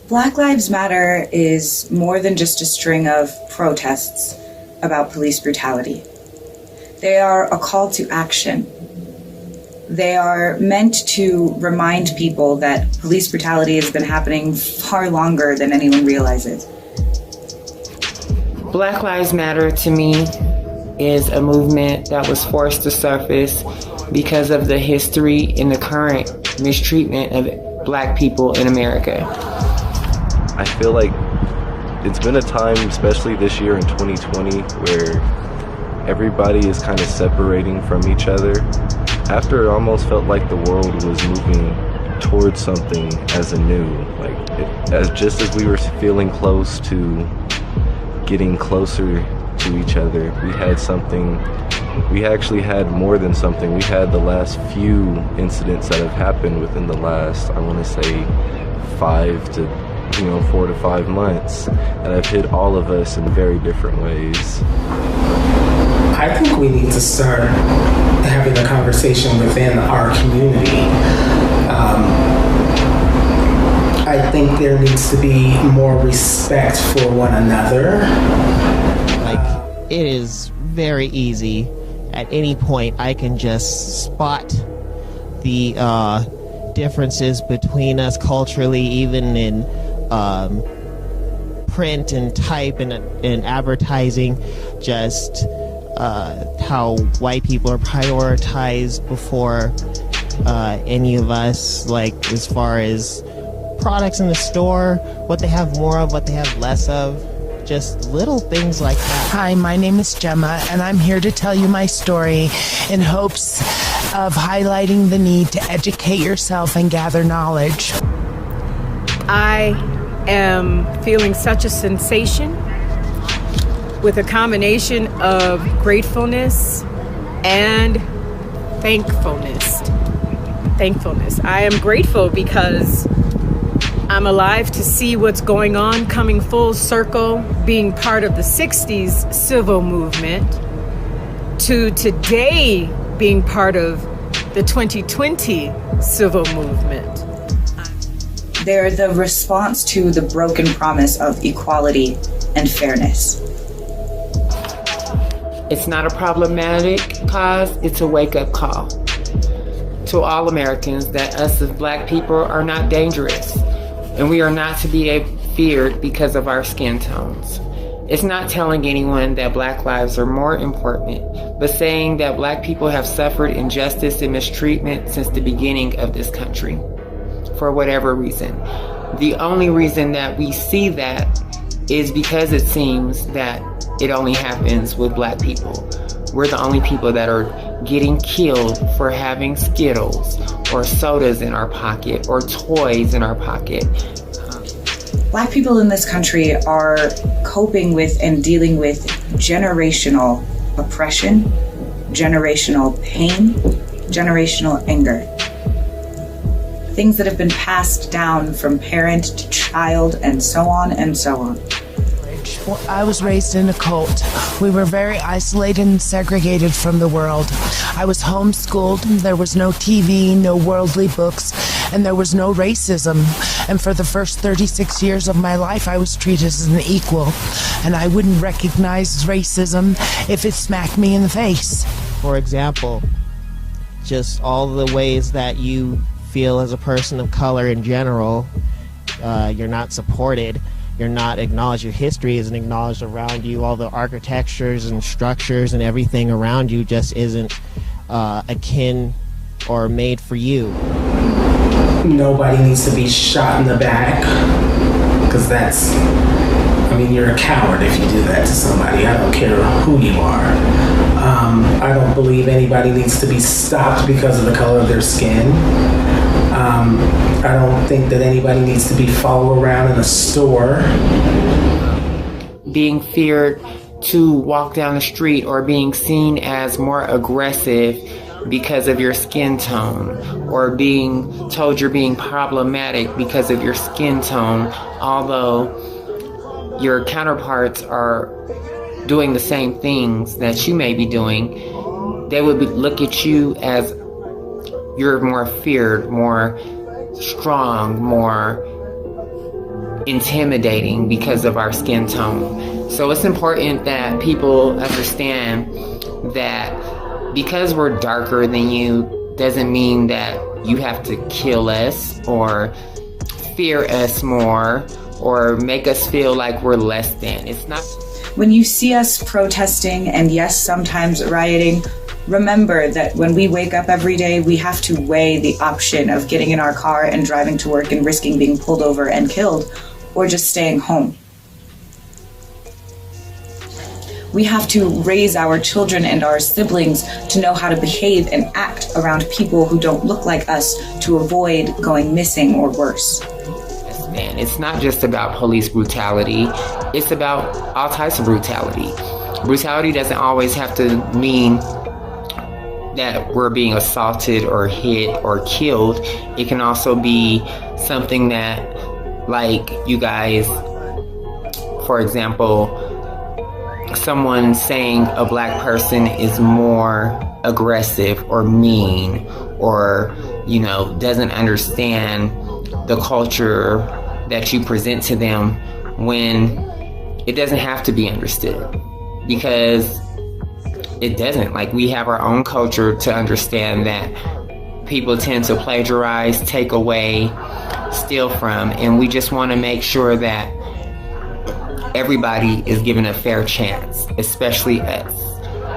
Black Lives Matter is more than just a string of protests about police brutality. They are a call to action. They are meant to remind people that police brutality has been happening far longer than anyone realizes. Black Lives Matter to me is a movement that was forced to surface because of the history and the current mistreatment of Black people in America. I feel like it's been a time, especially this year in 2020, where everybody is kind of separating from each other. After it almost felt like the world was moving towards something as anew, just as we were feeling close to getting closer to each other, we actually had more than something. We had the last few incidents that have happened within the last, I want to say, 4 to 5 months that have hit all of us in very different ways. I think we need to start having a conversation within our community. I think there needs to be more respect for one another. It is very easy. At any point, I can just spot the differences between us culturally, even in print and type and advertising, just how white people are prioritized before any of us, as far as products in the store, what they have more of, what they have less of, just little things like that. Hi, my name is Jemma, and I'm here to tell you my story in hopes of highlighting the need to educate yourself and gather knowledge. I am feeling such a sensation with a combination of gratefulness and thankfulness. I am grateful because I'm alive to see what's going on, coming full circle, being part of the 60s civil movement, to today being part of the 2020 civil movement. They're the response to the broken promise of equality and fairness. It's not a problematic cause, it's a wake-up call to all Americans that us as Black people are not dangerous, and we are not to be feared because of our skin tones. It's not telling anyone that Black lives are more important, but saying that Black people have suffered injustice and mistreatment since the beginning of this country, for whatever reason. The only reason that we see that is because it seems that it only happens with Black people. We're the only people that are getting killed for having Skittles or sodas in our pocket or toys in our pocket. Black people in this country are coping with and dealing with generational oppression, generational pain, generational anger. Things that have been passed down from parent to child and so on and so on. I was raised in a cult. We were very isolated and segregated from the world. I was homeschooled. There was no TV, no worldly books, and there was no racism. And for the first 36 years of my life, I was treated as an equal. And I wouldn't recognize racism if it smacked me in the face. For example, just all the ways that you feel as a person of color in general, you're not supported. You're not acknowledged. Your history isn't acknowledged around you. All the architectures and structures and everything around you just isn't akin or made for you. Nobody needs to be shot in the back, because you're a coward if you do that to somebody. I don't care who you are. I don't believe anybody needs to be stopped because of the color of their skin. I don't think that anybody needs to be followed around in a store. Being feared to walk down the street or being seen as more aggressive because of your skin tone, or being told you're being problematic because of your skin tone, although your counterparts are doing the same things that you may be doing, they would look at you as you're more feared, more strong, more intimidating because of our skin tone. So it's important that people understand that because we're darker than you doesn't mean that you have to kill us or fear us more or make us feel like we're less than. It's not. When you see us protesting and yes, sometimes rioting, remember that when we wake up every day, we have to weigh the option of getting in our car and driving to work and risking being pulled over and killed, or just staying home. We have to raise our children and our siblings to know how to behave and act around people who don't look like us to avoid going missing or worse. And it's not just about police brutality, it's about all types of brutality. Brutality doesn't always have to mean that we're being assaulted or hit or killed. It can also be something that, like you guys, for example, someone saying a black person is more aggressive or mean or, you know, doesn't understand the culture that you present to them, when it doesn't have to be understood, because it doesn't. Like, we have our own culture to understand that people tend to plagiarize, take away, steal from, and we just want to make sure that everybody is given a fair chance, especially us.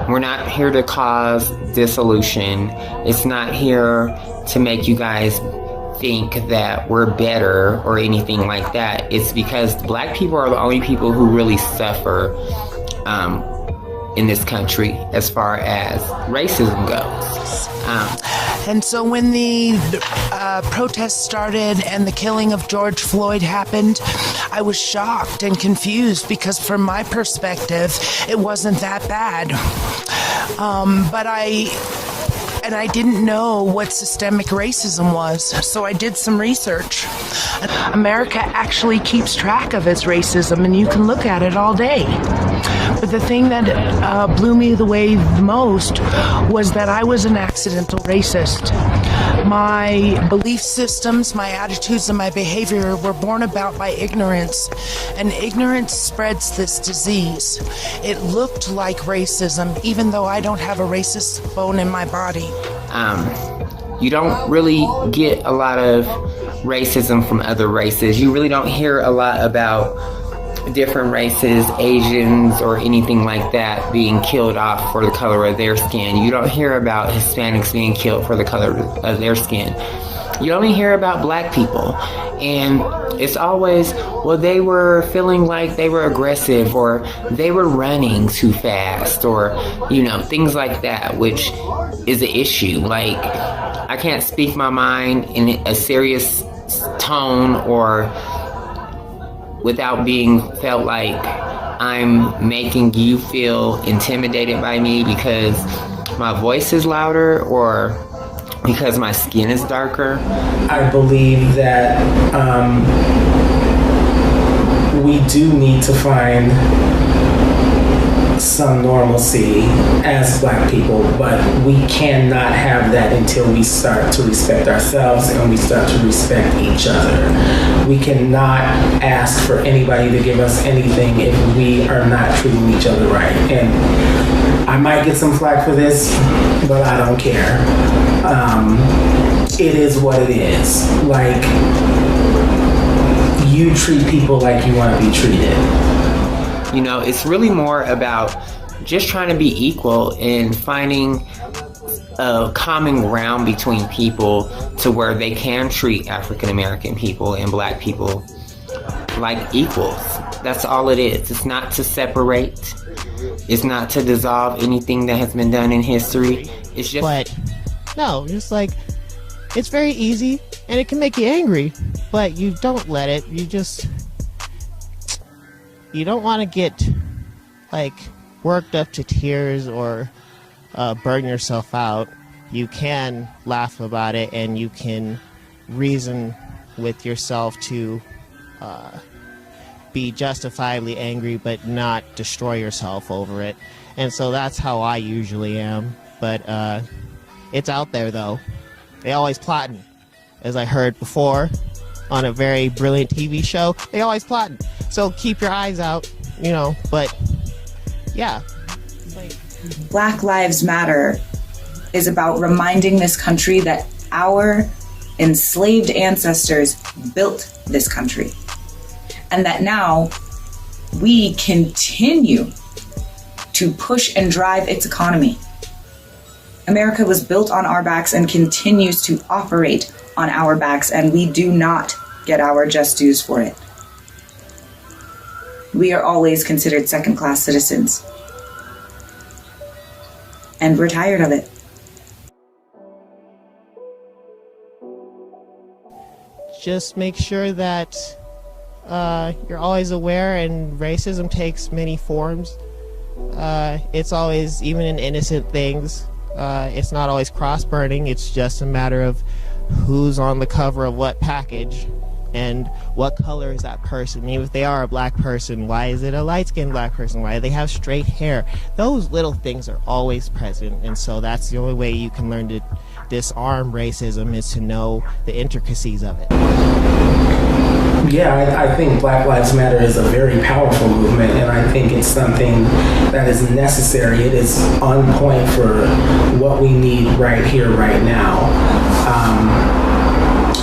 We're not here to cause dissolution. It's not here to make you guys think that we're better or anything like that. It's because black people are the only people who really suffer in this country as far as racism goes. And so when the protests started and the killing of George Floyd happened, I was shocked and confused because from my perspective, it wasn't that bad. But I didn't know what systemic racism was, so I did some research. America actually keeps track of its racism, and you can look at it all day. But the thing that blew me away the most was that I was an accidental racist. My belief systems, my attitudes, and my behavior were born about by ignorance, and ignorance spreads this disease. It looked like racism, even though I don't have a racist bone in my body. You don't really get a lot of racism from other races. You really don't hear a lot about different races, Asians or anything like that, being killed off for the color of their skin. You don't hear about Hispanics being killed for the color of their skin. You only hear about black people. And it's always, well, they were feeling like they were aggressive, or they were running too fast, or, you know, things like that, which is an issue. Like, I can't speak my mind in a serious tone or without being felt like I'm making you feel intimidated by me because my voice is louder or because my skin is darker. I believe that we do need to find some normalcy as black people, but we cannot have that until we start to respect ourselves and we start to respect each other. We cannot ask for anybody to give us anything if we are not treating each other right. And I might get some flack for this, but I don't care. It is what it is. Like, you treat people like you want to be treated. You know, it's really more about just trying to be equal and finding a common ground between people to where they can treat African American people and black people like equals. That's all it is. It's not to separate. It's not to dissolve anything that has been done in history. It's just... But, no, just like, it's very easy and it can make you angry, but you don't let it. You don't want to get, like, worked up to tears or burn yourself out. You can laugh about it and you can reason with yourself to be justifiably angry but not destroy yourself over it. And so that's how I usually am. But it's out there, though. They always plotting, as I heard before. on a very brilliant TV show, they always plotting. So keep your eyes out, you know, but yeah. Black Lives Matter is about reminding this country that our enslaved ancestors built this country, and that now we continue to push and drive its economy. America was built on our backs and continues to operate on our backs, and we do not get our just dues for it. We are always considered second-class citizens, and we're tired of it. Just make sure that you're always aware, and racism takes many forms. It's always, even in innocent things, it's not always cross-burning. It's just a matter of who's on the cover of what package and what color is that person. Even if they are a black person, why is it a light-skinned black person? Why do they have straight hair? Those little things are always present, and so that's the only way you can learn to disarm racism, is to know the intricacies of it. Yeah, I think Black Lives Matter is a very powerful movement, and I think it's something that is necessary. It is on point for what we need right here, right now.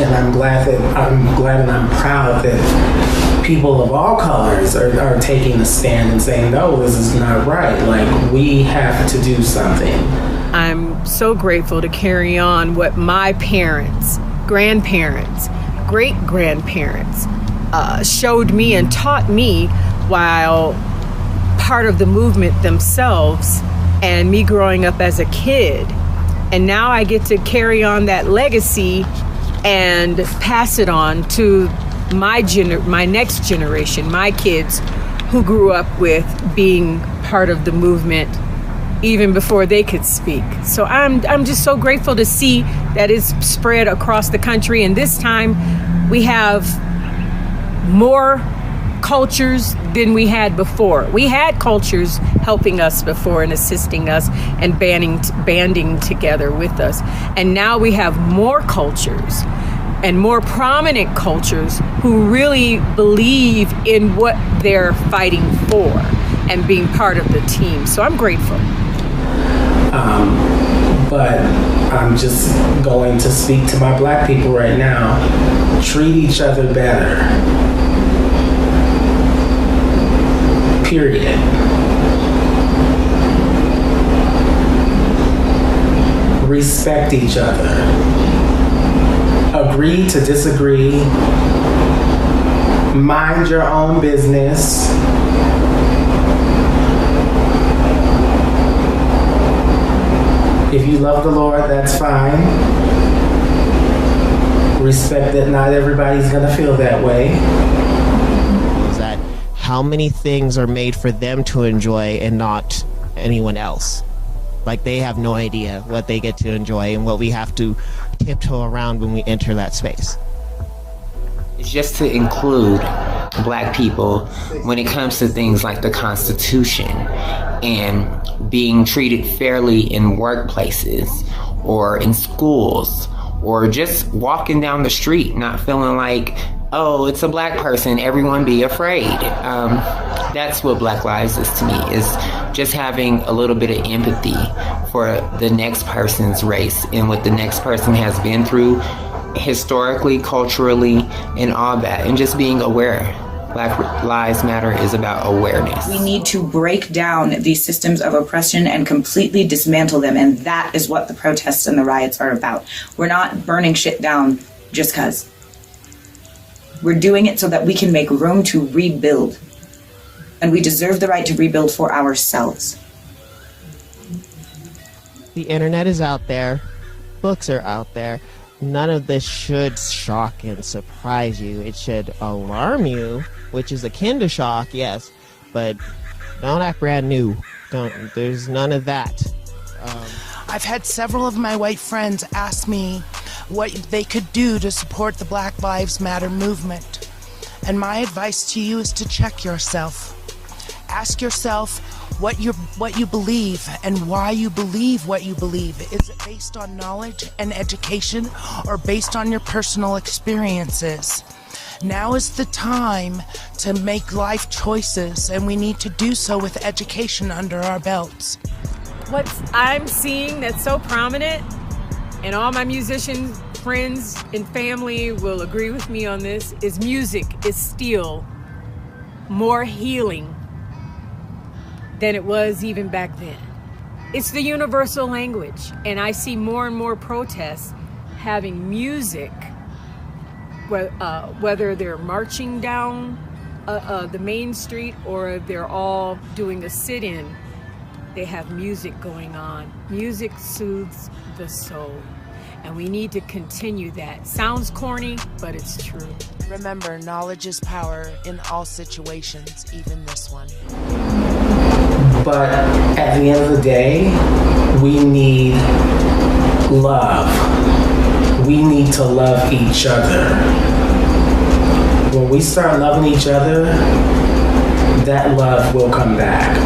And I'm glad and I'm proud that people of all colors are taking a stand and saying, no, this is not right. Like, we have to do something. I'm so grateful to carry on what my parents, grandparents, great-grandparents showed me and taught me while part of the movement themselves, and me growing up as a kid. And now I get to carry on that legacy and pass it on to my next generation, my kids, who grew up with being part of the movement even before they could speak. So I'm just so grateful to see that it's spread across the country, and this time we have more cultures than we had before. We had cultures helping us before and assisting us and banding together with us. And now we have more cultures and more prominent cultures who really believe in what they're fighting for and being part of the team. So I'm grateful. But I'm just going to speak to my black people right now. Treat each other better. Period. Respect each other. Agree to disagree. Mind your own business. If you love the Lord, that's fine. Respect that not everybody's gonna feel that way. Is that how many things are made for them to enjoy and not anyone else? Like, they have no idea what they get to enjoy and what we have to tiptoe around when we enter that space. It's just to include black people when it comes to things like the Constitution and being treated fairly in workplaces or in schools, or just walking down the street not feeling like, oh, it's a black person, everyone be afraid. That's what Black Lives is to me, is just having a little bit of empathy for the next person's race and what the next person has been through historically, culturally, and all that, and just being aware. Black Lives Matter is about awareness. We need to break down these systems of oppression and completely dismantle them, and that is what the protests and the riots are about. We're not burning shit down just because. We're doing it so that we can make room to rebuild, and we deserve the right to rebuild for ourselves. The internet is out there. Books are out there. None of this should shock and surprise you. It should alarm you, which is akin to shock, yes, but don't act brand new. There's none of that. I've had several of my white friends ask me what they could do to support the Black Lives Matter movement. And my advice to you is to check yourself. Ask yourself what you believe and why you believe what you believe. Is it based on knowledge and education, or based on your personal experiences? Now is the time to make life choices, and we need to do so with education under our belts. What I'm seeing that's so prominent, and all my musician friends and family will agree with me on this, is music is still more healing than it was even back then. It's the universal language, and I see more and more protests having music, whether they're marching down the main street or they're all doing a sit-in. They have music going on. Music soothes the soul, and we need to continue that. Sounds corny, but it's true. Remember, knowledge is power in all situations, even this one. But at the end of the day, we need love. We need to love each other. When we start loving each other, that love will come back.